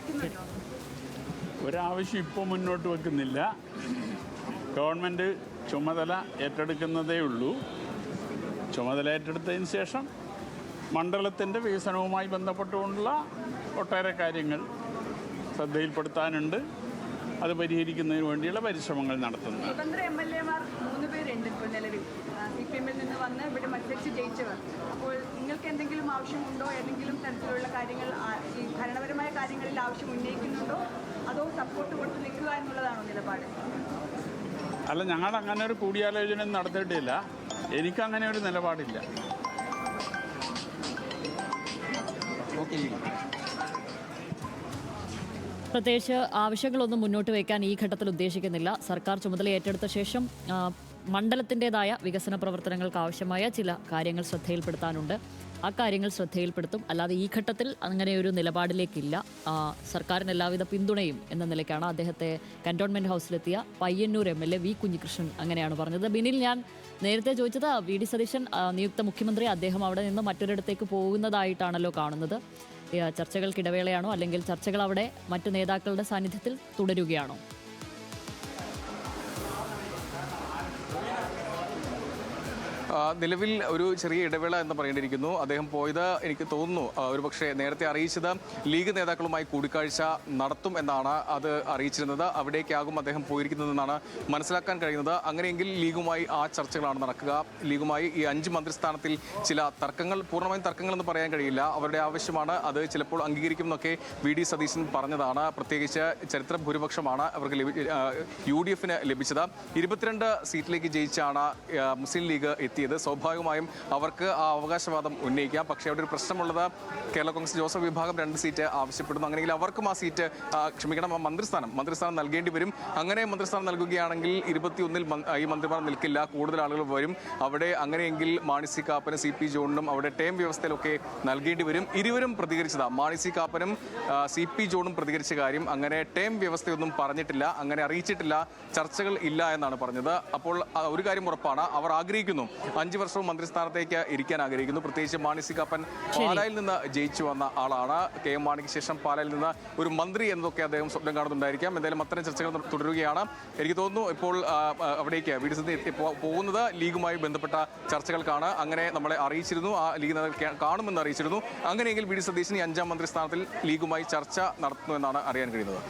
വെക്കുന്നുണ്ടോ? ഒരാവശ്യം ഇപ്പോൾ മുന്നോട്ട് വെക്കുന്നില്ല. ഗവൺമെൻറ് ചുമതല ഏറ്റെടുക്കുന്നതേ ഉള്ളൂ. ചുമതല ഏറ്റെടുത്തതിന് ശേഷം മണ്ഡലത്തിൻ്റെ വികസനവുമായി ബന്ധപ്പെട്ടുകൊണ്ടുള്ള ഒട്ടേറെ കാര്യങ്ങൾ ശ്രദ്ധയിൽപ്പെടുത്താനുണ്ട്. അത് പരിഹരിക്കുന്നതിന് വേണ്ടിയുള്ള പരിശ്രമങ്ങൾ നടത്തുന്നു. സ്വതന്ത്ര MLA-മാർ 3 പേരുണ്ട് ഇപ്പോൾ നിലവിൽ. CPM-ൽ നിന്ന് വന്ന് ഇവിടെ മത്സരിച്ച് ജയിച്ചവർ. അപ്പോൾ നിങ്ങൾക്ക് എന്തെങ്കിലും ആവശ്യമുണ്ടോ? ഏതെങ്കിലും തരത്തിലുള്ള കാര്യങ്ങൾ ഈ ഭരണപരമായ കാര്യങ്ങളിൽ ആവശ്യം ഉന്നയിക്കുന്നുണ്ടോ? അതോ സപ്പോർട്ട് കൊടുത്ത് നിൽക്കുക എന്നുള്ളതാണോ നിലപാട്? അല്ല, ഞങ്ങൾ അങ്ങനെ ഒരു കൂടിയാലോചന നടത്തിയിട്ടില്ല. എനിക്കങ്ങനെ ഒരു നിലപാടില്ല. പ്രത്യേകിച്ച് ആവശ്യങ്ങളൊന്നും മുന്നോട്ട് വയ്ക്കാൻ ഈ ഘട്ടത്തിൽ ഉദ്ദേശിക്കുന്നില്ല. സർക്കാർ ചുമതല ഏറ്റെടുത്ത ശേഷം മണ്ഡലത്തിൻ്റെതായ വികസന പ്രവർത്തനങ്ങൾക്ക് ആവശ്യമായ ചില കാര്യങ്ങൾ ശ്രദ്ധയിൽപ്പെടുത്താനുണ്ട്. ആ കാര്യങ്ങൾ ശ്രദ്ധയിൽപ്പെടുത്തും. അല്ലാതെ ഈ ഘട്ടത്തിൽ അങ്ങനെ ഒരു നിലപാടിലേക്കില്ല. സർക്കാരിന് എല്ലാവിധ പിന്തുണയും എന്ന നിലയ്ക്കാണ് അദ്ദേഹത്തെ കന്റോൺമെൻറ് ഹൗസിലെത്തിയ പയ്യന്നൂർ MLA വി കുഞ്ഞികൃഷ്ണൻ അങ്ങനെയാണ് പറഞ്ഞത്. ബിനിൽ, ഞാൻ നേരത്തെ ചോദിച്ചത് VD സതീശൻ നിയുക്ത മുഖ്യമന്ത്രി, അദ്ദേഹം അവിടെ നിന്ന് മറ്റൊരിടത്തേക്ക് പോകുന്നതായിട്ടാണല്ലോ കാണുന്നത്. ചർച്ചകൾക്കിടവേളയാണോ, അല്ലെങ്കിൽ ചർച്ചകൾ അവിടെ മറ്റു നേതാക്കളുടെ സാന്നിധ്യത്തിൽ തുടരുകയാണോ? നിലവിൽ ഒരു ചെറിയ ഇടവേള എന്ന് പറയേണ്ടിയിരിക്കുന്നു. അദ്ദേഹം പോയത് എനിക്ക് തോന്നുന്നു ഒരുപക്ഷെ നേരത്തെ അറിയിച്ചത് ലീഗ് നേതാക്കളുമായി കൂടിക്കാഴ്ച നടത്തും എന്നാണ് അത് അറിയിച്ചിരുന്നത്. അവിടേക്കാകും അദ്ദേഹം പോയിരിക്കുന്നതെന്നാണ് മനസ്സിലാക്കാൻ കഴിയുന്നത്. അങ്ങനെയെങ്കിൽ ലീഗുമായി ആ ചർച്ചകളാണ് നടക്കുക. ലീഗുമായി ഈ 5 മന്ത്രിസ്ഥാനത്തിൽ ചില തർക്കങ്ങൾ, പൂർണ്ണമായും തർക്കങ്ങളെന്ന് പറയാൻ കഴിയില്ല, അവരുടെ ആവശ്യമാണ്. അത് ചിലപ്പോൾ അംഗീകരിക്കും എന്നൊക്കെ VD സതീശൻ പറഞ്ഞതാണ്. പ്രത്യേകിച്ച് ചരിത്ര ഭൂരിപക്ഷമാണ് അവർക്ക് UDF-ന് ലഭിച്ചത്. 22 സീറ്റിലേക്ക് ജയിച്ചാണ് മുസ്ലിം ലീഗ് എത്തിയത്. സ്വാഭാവികമായും അവർക്ക് ആ അവകാശവാദം ഉന്നയിക്കാം. പക്ഷേ അവിടെ ഒരു പ്രശ്നമുള്ളത്, കേരള കോൺഗ്രസ് ജോസഫ് വിഭാഗം 2 സീറ്റ് ആവശ്യപ്പെടുന്നു. അങ്ങനെയെങ്കിൽ അവർക്കും ആ സീറ്റ് മന്ത്രിസ്ഥാനം നൽകേണ്ടി വരും. അങ്ങനെ മന്ത്രിസ്ഥാനം നൽകുകയാണെങ്കിൽ 21-ൽ ഈ മന്ത്രിമാർ നിൽക്കില്ല, കൂടുതൽ ആളുകൾ വരും അവിടെ. അങ്ങനെയെങ്കിൽ മാണി സി കാപ്പനും CP ജോണിനും അവിടെ ടേം വ്യവസ്ഥയിലൊക്കെ നൽകേണ്ടി വരും. ഇരുവരും പ്രതികരിച്ചത്, മാണി സി കാപ്പനും CP ജോണും പ്രതികരിച്ച കാര്യം, അങ്ങനെ ടേം വ്യവസ്ഥയൊന്നും പറഞ്ഞിട്ടില്ല, അങ്ങനെ അറിയിച്ചിട്ടില്ല, ചർച്ചകൾ ഇല്ല എന്നാണ് പറഞ്ഞത്. അപ്പോൾ ഒരു കാര്യം ഉറപ്പാണ്, അവർ ആഗ്രഹിക്കുന്നു, 5 വർഷവും മന്ത്രിസ്ഥാനത്തേക്ക് ഇരിക്കാൻ ആഗ്രഹിക്കുന്നു. പ്രത്യേകിച്ച് മാണി സി കാപ്പൻ പാലായിൽ നിന്ന് ജയിച്ചു വന്ന ആളാണ്. KM മാണിക്ക് ശേഷം പാലായിൽ നിന്ന് ഒരു മന്ത്രി എന്നൊക്കെ അദ്ദേഹം സ്വപ്നം കാണുന്നുണ്ടായിരിക്കാം. എന്തായാലും അത്തരം ചർച്ചകൾ തുടരുകയാണ്. എനിക്ക് തോന്നുന്നു ഇപ്പോൾ അവിടേക്ക് VD സതീശൻ പോകുന്നത് ലീഗുമായി ബന്ധപ്പെട്ട ചർച്ചകൾക്കാണ്. അങ്ങനെ നമ്മളെ അറിയിച്ചിരുന്നു, ആ ലീഗ് നേതാക്കൾ കാണുമെന്ന് അറിയിച്ചിരുന്നു. അങ്ങനെയെങ്കിൽ VD സതീശൻ ഈ 5-ാം മന്ത്രിസ്ഥാനത്തിൽ ലീഗുമായി ചർച്ച നടത്തുന്നു എന്നാണ് അറിയാൻ കഴിയുന്നത്.